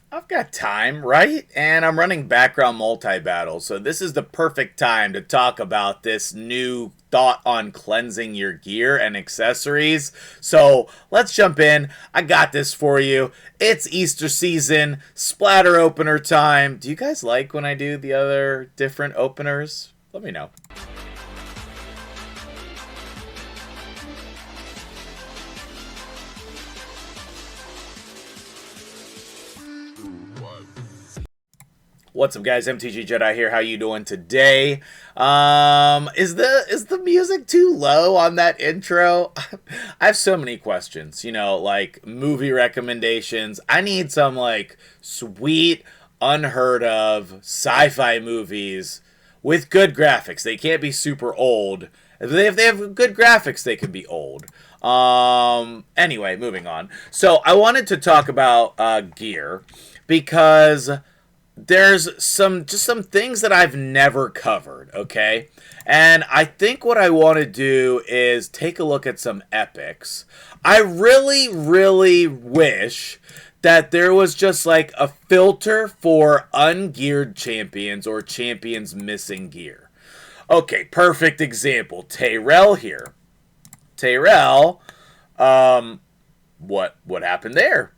I've got time, right? And I'm running background multi-battle, so this is the perfect time to talk about this new thought on cleansing your gear and accessories. So let's jump in. I got this for you. It's Easter season, splatter opener time. Do you guys like when I do the other different openers? Let me know. What's up, guys? MtgJedi here. How you doing today? Is the music too low on that intro? I have so many questions. Like movie recommendations. I need some like sweet, unheard of sci-fi movies with good graphics. They can't be super old. If they have good graphics, they can be old. Anyway, moving on. So I wanted to talk about gear because there's some things that I've never covered, okay? And I think what I want to do is take a look at some epics. I really, really wish that there was just like a filter for ungeared champions or champions missing gear. Okay, perfect example. Tyrell here. Tyrell, what happened there?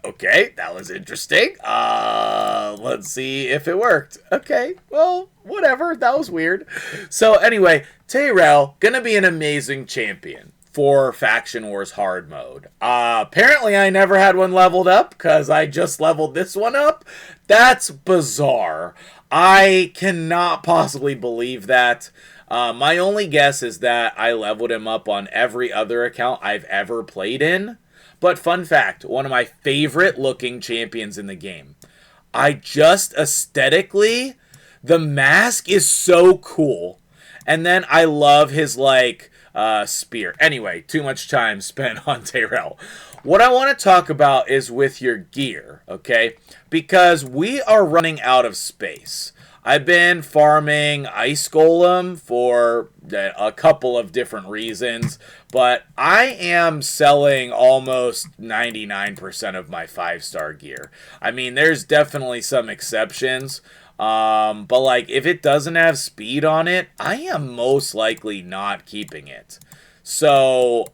Okay, that was interesting. Let's see if it worked. Okay, well, whatever. That was weird. So anyway, Tyrell, gonna be an amazing champion for Faction Wars hard mode. Apparently I never had one leveled up because I just leveled this one up. That's bizarre. I cannot possibly believe that. My only guess is that I leveled him up on every other account I've ever played in. But fun fact, one of my favorite looking champions in the game. I just aesthetically, the mask is so cool. And then I love his like spear. Anyway, too much time spent on Tyrell. What I want to talk about is with your gear, okay? Because we are running out of space. I've been farming Ice Golem for a couple of different reasons, but I am selling almost 99% of my 5-star gear. I mean, there's definitely some exceptions, but like if it doesn't have speed on it, I am most likely not keeping it. So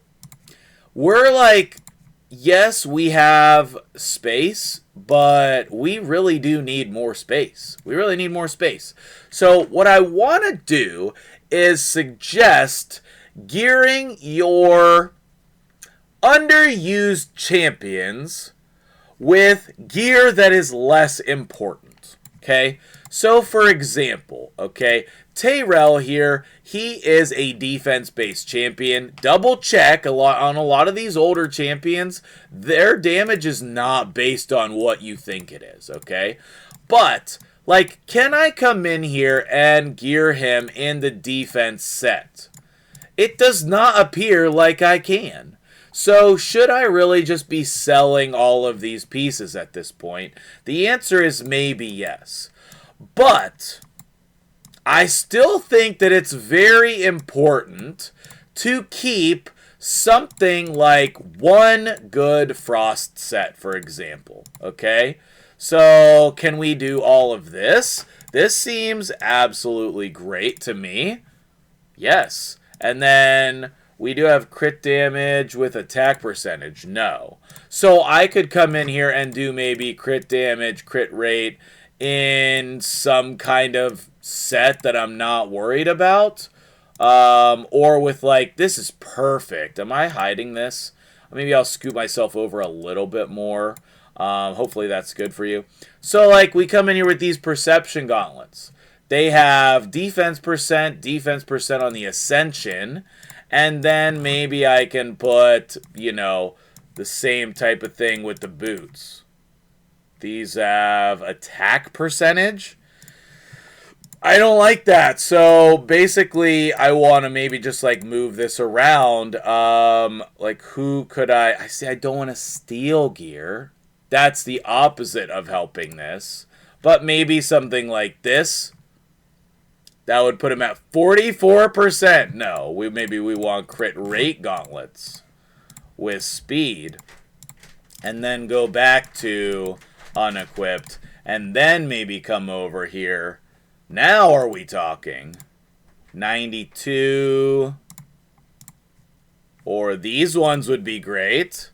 we're like, yes, we have space, but we really do need more space. We really need more space. So what I want to do is suggest gearing your underused champions with gear that is less important. Okay? So for example, okay, Tyrell here, he is a defense-based champion. Double check on a lot of these older champions, their damage is not based on what you think it is, okay? But, like, can I come in here and gear him in the defense set? It does not appear like I can. So, should I really just be selling all of these pieces at this point? The answer is maybe yes. But I still think that it's very important to keep something like one good frost set, for example. Okay? So, can we do all of this? This seems absolutely great to me. Yes. And then we do have crit damage with attack percentage. No. So, I could come in here and do maybe crit damage, crit rate in some kind of set that I'm not worried about. Or with like, this is perfect. Am I hiding this? Maybe I'll scoot myself over a little bit more. Hopefully that's good for you. So like we come in here with these perception gauntlets. They have defense percent on the ascension. And then maybe I can put, the same type of thing with the boots. These have attack percentage. I don't like that. So basically, I want to maybe just like move this around. Like who could I see, I don't want to steal gear. That's the opposite of helping this. But maybe something like this. That would put him at 44%. No, maybe we want crit rate gauntlets with speed. And then go back to unequipped, and then maybe come over here. Now are we talking? 92. Or these ones would be great.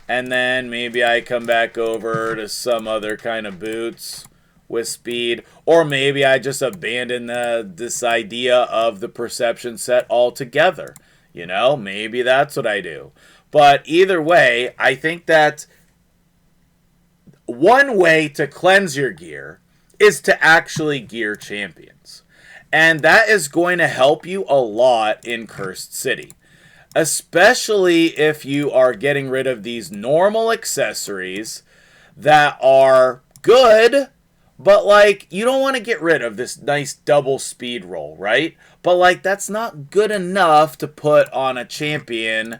And then maybe I come back over to some other kind of boots with speed. Or maybe I just abandon this idea of the perception set altogether. You know, maybe that's what I do. But either way, I think that one way to cleanse your gear is to actually gear champions. And that is going to help you a lot in Cursed City. Especially if you are getting rid of these normal accessories that are good, but like you don't want to get rid of this nice double speed roll, right? But like that's not good enough to put on a champion.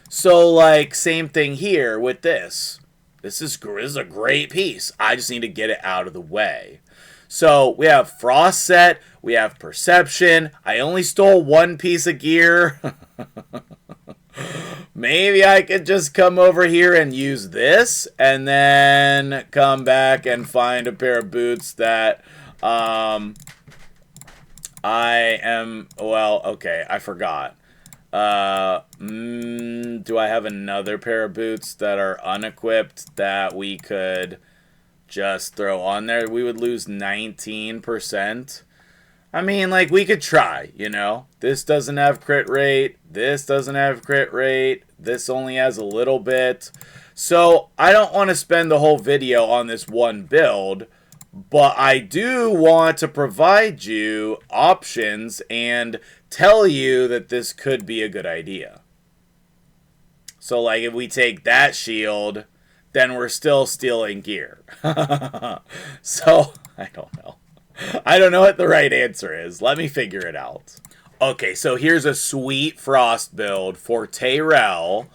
So like same thing here with this. This is a great piece. I just need to get it out of the way. So we have Frost set, we have Perception. I only stole one piece of gear. Maybe I could just come over here and use this, and then come back and find a pair of boots that I am, well, okay, I forgot. Do I have another pair of boots that are unequipped that we could just throw on there? We would lose 19%. I mean, like, we could try, you know. This doesn't have crit rate. This doesn't have crit rate. This only has a little bit. So, I don't want to spend the whole video on this one build. But I do want to provide you options and tell you that this could be a good idea. So, like, if we take that shield, then we're still stealing gear. So, I don't know. I don't know what the right answer is. Let me figure it out. Okay, so here's a sweet Frost build for Tyrell.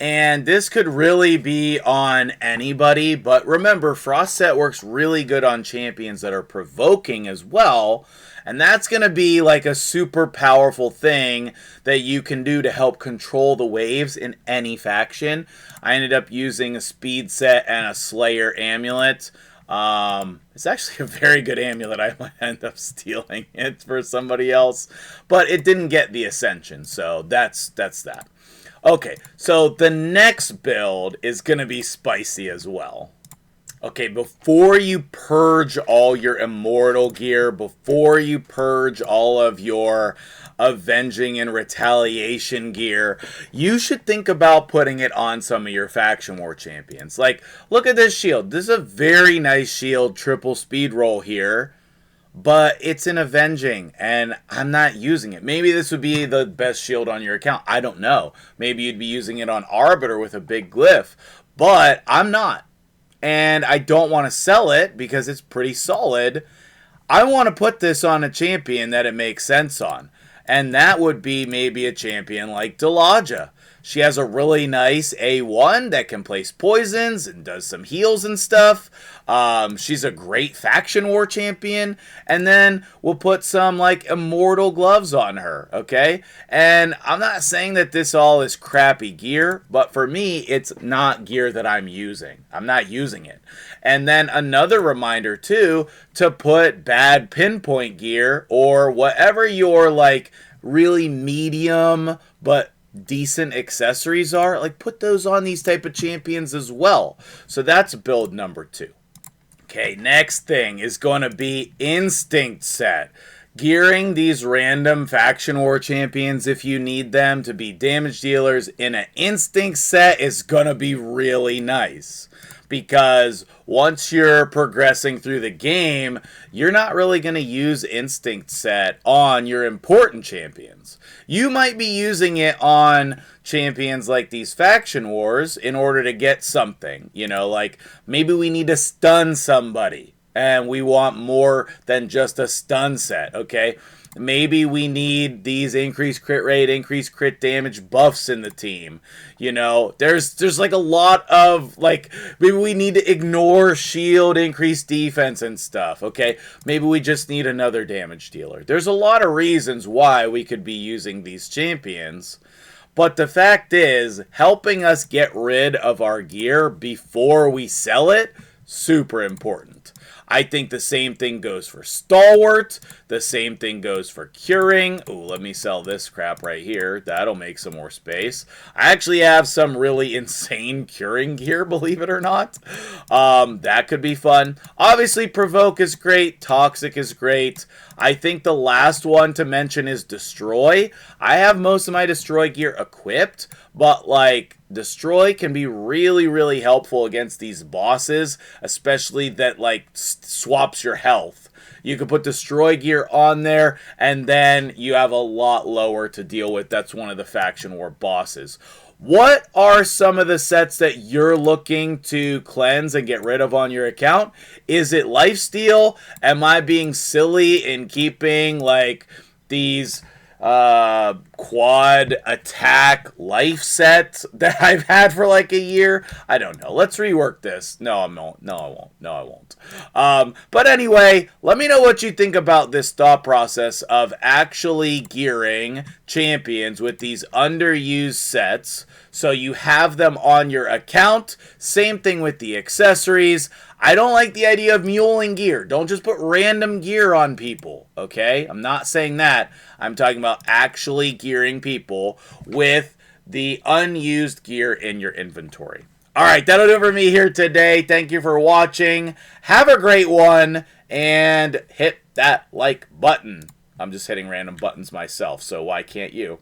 And this could really be on anybody. But remember, Frost set works really good on champions that are provoking as well. And that's going to be like a super powerful thing that you can do to help control the waves in any faction. I ended up using a speed set and a Slayer amulet. It's actually a very good amulet. I might end up stealing it for somebody else, but it didn't get the ascension, so that's that. Okay, so the next build is gonna be spicy as well. Okay, before you purge all your immortal gear, before you purge all of your avenging and retaliation gear, you should think about putting it on some of your faction war champions. Like, look at this shield. This is a very nice shield, triple speed roll here, but it's an avenging, and I'm not using it. Maybe this would be the best shield on your account. I don't know. Maybe you'd be using it on Arbiter with a big glyph, but I'm not. And I don't want to sell it because it's pretty solid. I want to put this on a champion that it makes sense on. And that would be maybe a champion like Delaja. She has a really nice A1 that can place poisons and does some heals and stuff. She's a great faction war champion. And then we'll put some like immortal gloves on her, okay? And I'm not saying that this all is crappy gear, but for me, it's not gear that I'm using. I'm not using it. And then another reminder too, to put bad pinpoint gear or whatever your like really medium but decent accessories are, like put those on these type of champions as well. So that's build number 2. Okay, next thing is going to be instinct set. Gearing these random faction war champions if you need them to be damage dealers in an instinct set is going to be really nice. Because once you're progressing through the game, you're not really going to use instinct set on your important champions. You might be using it on champions like these faction wars in order to get something. You know, like maybe we need to stun somebody and we want more than just a stun set, okay? Maybe we need these increased crit rate, increased crit damage buffs in the team. You know, there's like a lot of, like, maybe we need to ignore shield, increased defense and stuff, okay? Maybe we just need another damage dealer. There's a lot of reasons why we could be using these champions. But the fact is, helping us get rid of our gear before we sell it, super important. I think the same thing goes for Stalwart. The same thing goes for Curing. Ooh, let me sell this crap right here. That'll make some more space. I actually have some really insane Curing gear, believe it or not. That could be fun. Obviously, Provoke is great. Toxic is great. I think the last one to mention is Destroy. I have most of my Destroy gear equipped, but like Destroy can be really, really helpful against these bosses, especially that like swaps your health. You can put Destroy gear on there, and then you have a lot lower to deal with. That's one of the Faction War bosses. What are some of the sets that you're looking to cleanse and get rid of on your account? Is it Lifesteal? Am I being silly in keeping like these quad attack life set that I've had for like a year? I don't know. Let's rework this. No, I won't. No, I won't. No, I won't. But anyway, let me know what you think about this thought process of actually gearing champions with these underused sets so you have them on your account. Same thing with the accessories. I don't like the idea of muling gear. Don't just put random gear on people, okay? I'm not saying that. I'm talking about actually gearing people with the unused gear in your inventory. All right, that'll do it for me here today. Thank you for watching. Have a great one, and hit that like button. I'm just hitting random buttons myself, so why can't you?